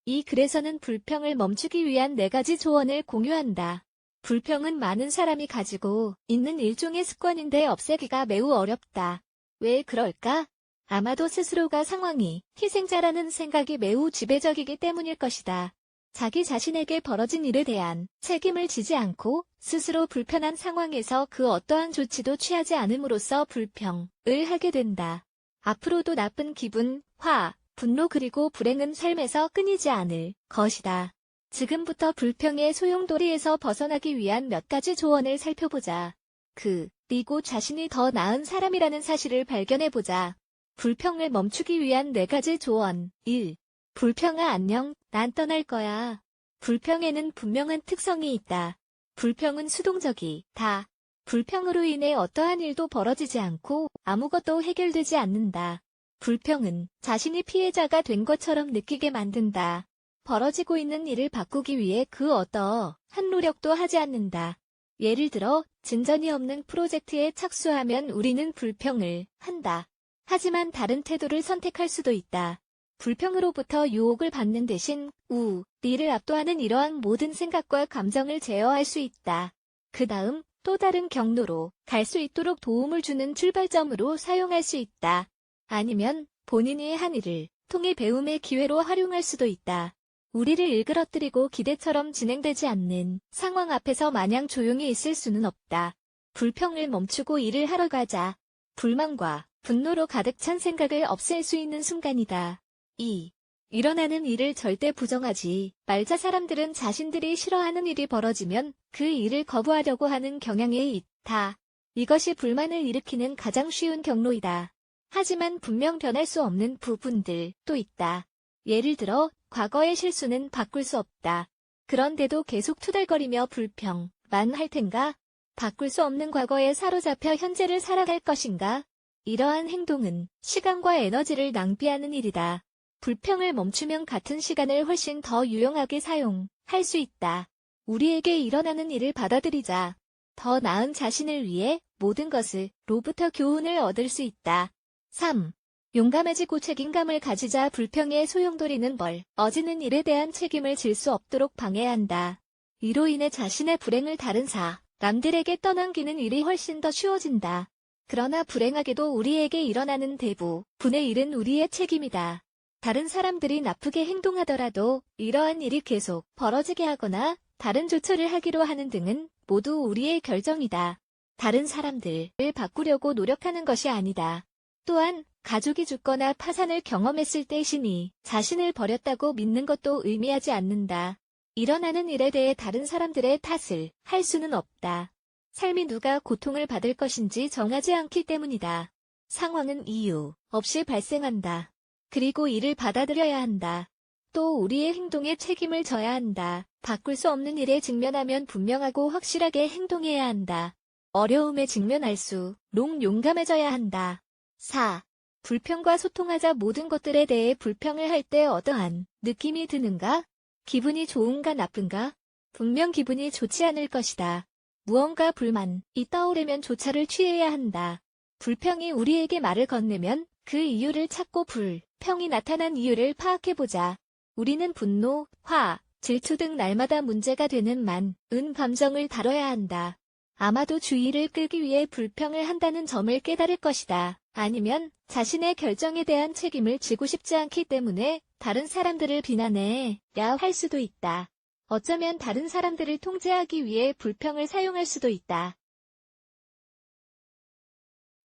이 글에서는 불평을 멈추기 위한 4가지 조언을 공유한다. 불평은 많은 사람이 가지고 있는 일종의 습관인데 없애기가 매우 어렵다. 왜 그럴까? 아마도 스스로가 상황이 희생자라는 생각이 매우 지배적이기 때문일 것이다. 자기 자신에게 벌어진 일에 대한 책임을 지지 않고 스스로 불편한 상황에서 그 어떠한 조치도 취하지 않음으로써 불평을 하게 된다. 앞으로도 나쁜 기분, 화, 분노 그리고 불행은 삶에서 끊이지 않을 것이다. 지금부터 불평의 소용돌이에서 벗어나기 위한 몇 가지 조언을 살펴보자. 그리고 자신이 더 나은 사람이라는 사실을 발견해보자. 불평을 멈추기 위한 4가지 조언. 1. 불평아 안녕, 난 떠날 거야. 불평에는 분명한 특성이 있다. 불평은 수동적이다. 불평으로 인해 어떠한 일도 벌어지지 않고 아무것도 해결되지 않는다. 불평은 자신이 피해자가 된 것처럼 느끼게 만든다. 벌어지고 있는 일을 바꾸기 위해 그 어떠한 노력도 하지 않는다. 예를 들어 진전이 없는 프로젝트에 착수하면 우리는 불평을 한다. 하지만 다른 태도를 선택할 수도 있다. 불평으로부터 유혹을 받는 대신 우리를 압도하는 이러한 모든 생각과 감정을 제어할 수 있다. 그 다음 또 다른 경로로 갈 수 있도록 도움을 주는 출발점으로 사용할 수 있다. 아니면 본인이 한 일을 통해 배움의 기회로 활용할 수도 있다. 우리를 일그러뜨리고 기대처럼 진행되지 않는 상황 앞에서 마냥 조용히 있을 수는 없다. 불평을 멈추고 일을 하러 가자. 불만과 분노로 가득 찬 생각을 없앨 수 있는 순간이다. 2. 일어나는 일을 절대 부정하지 말자. 사람들은 자신들이 싫어하는 일이 벌어지면 그 일을 거부하려고 하는 경향이 있다. 이것이 불만을 일으키는 가장 쉬운 경로이다. 하지만 분명 변할 수 없는 부분들도 있다. 예를 들어 과거의 실수는 바꿀 수 없다. 그런데도 계속 투덜거리며 불평만 할 텐가? 바꿀 수 없는 과거에 사로잡혀 현재를 살아갈 것인가? 이러한 행동은 시간과 에너지를 낭비하는 일이다. 불평을 멈추면 같은 시간을 훨씬 더 유용하게 사용할 수 있다. 우리에게 일어나는 일을 받아들이자. 더 나은 자신을 위해 모든 것으로부터 교훈을 얻을 수 있다. 3. 용감해지고 책임감을 가지자. 불평의 소용돌이는 벌어지는 일에 대한 책임을 질 수 없도록 방해한다. 이로 인해 자신의 불행을 다른 사람들에게 떠넘기는 일이 훨씬 더 쉬워진다. 그러나 불행하게도 우리에게 일어나는 대부분의 일은 우리의 책임이다. 다른 사람들이 나쁘게 행동하더라도 이러한 일이 계속 벌어지게 하거나 다른 조처를 하기로 하는 등은 모두 우리의 결정이다. 다른 사람들을 바꾸려고 노력하는 것이 아니다. 또한 가족이 죽거나 파산을 경험했을 때 신이 자신을 버렸다고 믿는 것도 의미하지 않는다. 일어나는 일에 대해 다른 사람들의 탓을 할 수는 없다. 삶이 누가 고통을 받을 것인지 정하지 않기 때문이다. 상황은 이유 없이 발생한다. 그리고 이를 받아들여야 한다. 또 우리의 행동에 책임을 져야 한다. 바꿀 수 없는 일에 직면하면 분명하고 확실하게 행동해야 한다. 어려움에 직면할수록 용감해져야 한다. 4. 불평과 소통하자. 모든 것들에 대해 불평을 할 때 어떠한 느낌이 드는가? 기분이 좋은가 나쁜가? 분명 기분이 좋지 않을 것이다. 무언가 불만이 떠오르면 조처를 취해야 한다. 불평이 우리에게 말을 건네면 그 이유를 찾고 불평이 나타난 이유를 파악해보자. 우리는 분노, 화, 질투 등 날마다 문제가 되는 많은 감정을 다뤄야 한다. 아마도 주의를 끌기 위해 불평을 한다는 점을 깨달을 것이다. 아니면 자신의 결정에 대한 책임을 지고 싶지 않기 때문에 다른 사람들을 비난해야 할 수도 있다. 어쩌면 다른 사람들을 통제하기 위해 불평을 사용할 수도 있다.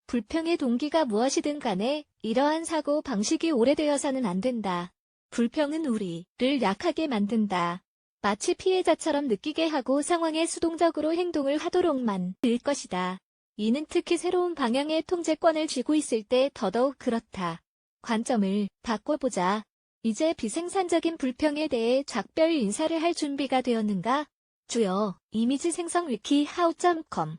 불평의 동기가 무엇이든 간에 이러한 사고 방식이 오래되어서는 안 된다. 불평은 우리를 약하게 만든다. 마치 피해자처럼 느끼게 하고 상황에 수동적으로 행동을 하도록만 될 것이다. 이는 특히 새로운 방향의 통제권을 쥐고 있을 때 더더욱 그렇다. 관점을 바꿔보자. 이제 비생산적인 불평에 대해 작별 인사를 할 준비가 되었는가? 주요 이미지 생성 위키하우.com